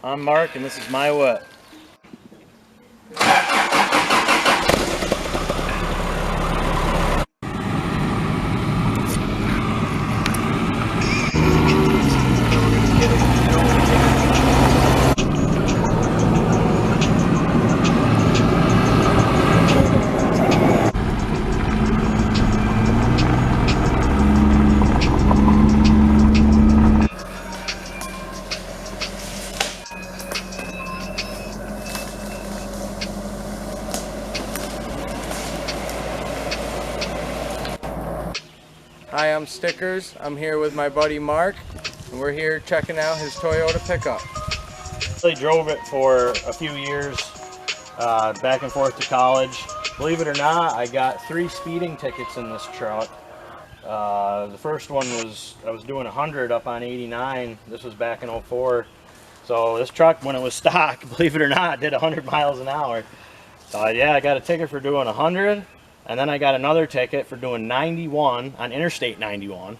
I'm Mark, and this is My What. Hi, I'm Stickers. I'm here with my buddy Mark, and we're here checking out his Toyota pickup. I drove it for a few years, back and forth to college. Believe it or not, I got 3 speeding tickets in this truck. The first one was, I was doing 100 up on 89. This was back in 04. So this truck, when it was stock, believe it or not, did 100 miles an hour. So yeah, I got a ticket for doing 100. And then I got another ticket for doing 91 on Interstate 91.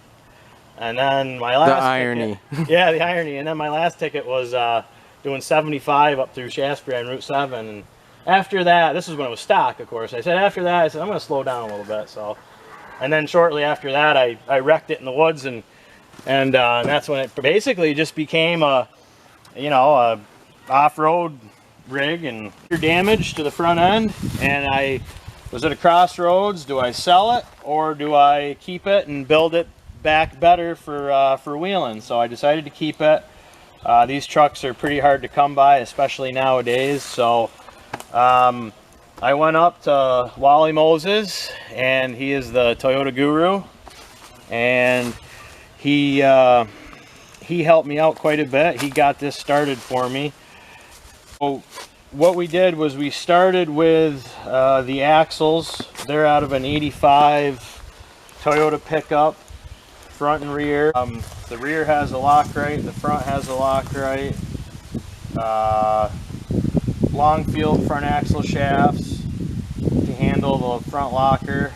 And then my last irony. Yeah, the irony. And then my last ticket was doing 75 up through Shaftesbury on Route 7. And after that, this is when it was stock, of course. I said after that, I said I'm going to slow down a little bit. So, and then shortly after that, I wrecked it in the woods, and that's when it basically just became a off-road rig and damage to the front end. And I was at a crossroads. Do I sell it or do I keep it and build it back better for wheeling? So I decided to keep it. These trucks are pretty hard to come by, especially nowadays. So I went up to Wally Moses, and he is the Toyota guru, and he helped me out quite a bit. He got this started for me. So what we did was we started with the axles. They're out of an 85 Toyota pickup, front and rear. The rear has a Lockrite, the front has a Lockrite. Long field front axle shafts to handle the front locker,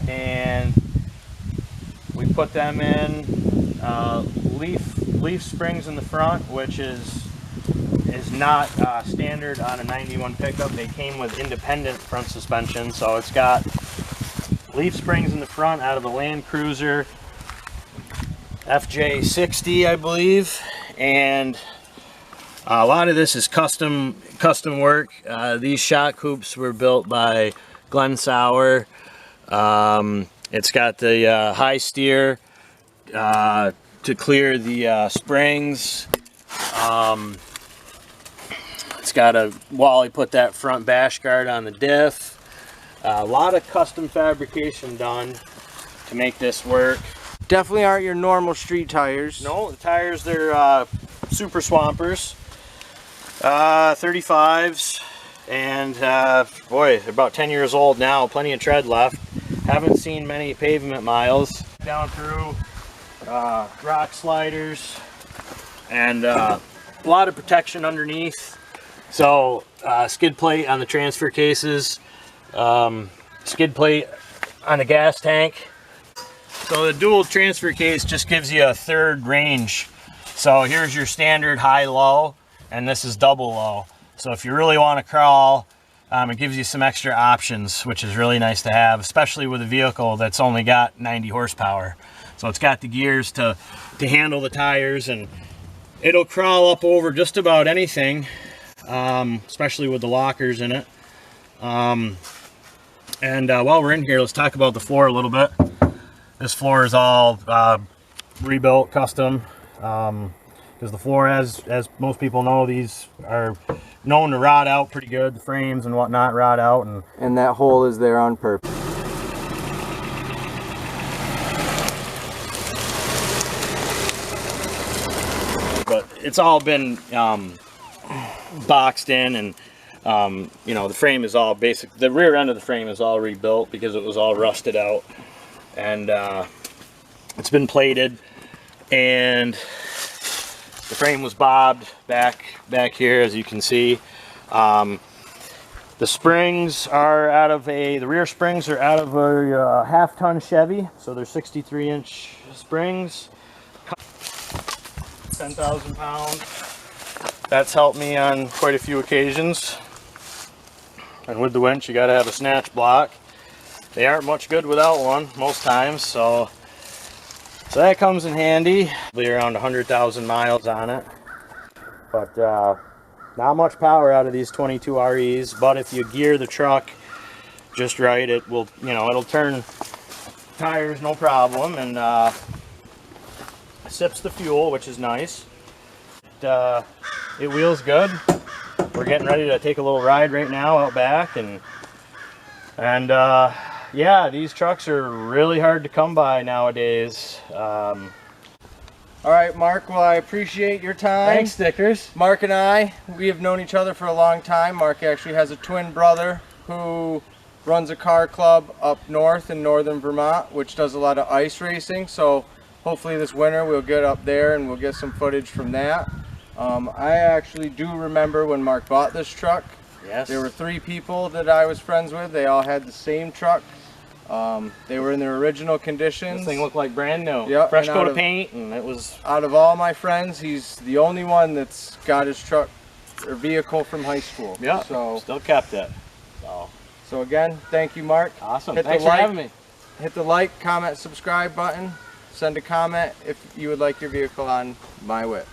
and we put them in. Leaf springs in the front, which is not standard on a 91 pickup. They came with independent front suspension, so it's got leaf springs in the front out of a Land Cruiser FJ60, I believe, and a lot of this is custom work. These shock hoops were built by Glenn Sauer. It's got the high steer to clear the springs. It's got a Wally put that front bash guard on the diff. A lot of custom fabrication done to make this work. Definitely aren't your normal street tires. No, the tires, they're Super Swampers, 35s, and boy, they're about 10 years old now. Plenty of tread left. Haven't seen many pavement miles. Down through rock sliders, and a lot of protection underneath. So skid plate on the transfer cases, skid plate on the gas tank. So the dual transfer case just gives you a third range. So here's your standard high-low, and this is double-low. So if you really want to crawl, it gives you some extra options, which is really nice to have, especially with a vehicle that's only got 90 horsepower. So it's got the gears to handle the tires, and it'll crawl up over just about anything, especially with the lockers in it. And while we're in here, let's talk about the floor a little bit. This floor is all rebuilt, custom, because the floor, as most people know, these are known to rot out pretty good. The frames and whatnot rot out, And that hole is there on purpose. but it's all been boxed in, and you know, the frame is all basic. The rear end of the frame is all rebuilt because it was all rusted out, and it's been plated, and the frame was bobbed back here, as you can see. The springs are out of the rear springs are out of a half-ton Chevy, so they're 63-inch springs, 10,000 pounds. That's helped me on quite a few occasions. And with the winch, you got to have a snatch block. They aren't much good without one most times, so that comes in handy. Be around 100,000 miles on it, but not much power out of these 22 REs. But if you gear the truck just right, it will, it'll turn tires no problem, and sips the fuel, which is nice. It wheels good. We're getting ready to take a little ride right now out back, and yeah, these trucks are really hard to come by nowadays. All right, Mark, well, I appreciate your time. Thanks, Stickers. Mark and I, we have known each other for a long time. Mark actually has a twin brother who runs a car club up north in northern Vermont, which does a lot of ice racing. So hopefully this winter we'll get up there and we'll get some footage from that. I actually do remember when Mark bought this truck. Yes. There were 3 people that I was friends with. They all had the same truck. They were in their original conditions. This thing looked like brand new. Yep, Fresh and coat of paint, and it was... Out of all my friends, he's the only one that's got his truck or vehicle from high school. Yeah, So still kept it. So again, thank you, Mark. Awesome. Hit Thanks the for like, having me. Hit the like, comment, subscribe button. Send a comment if you would like your vehicle on my whip.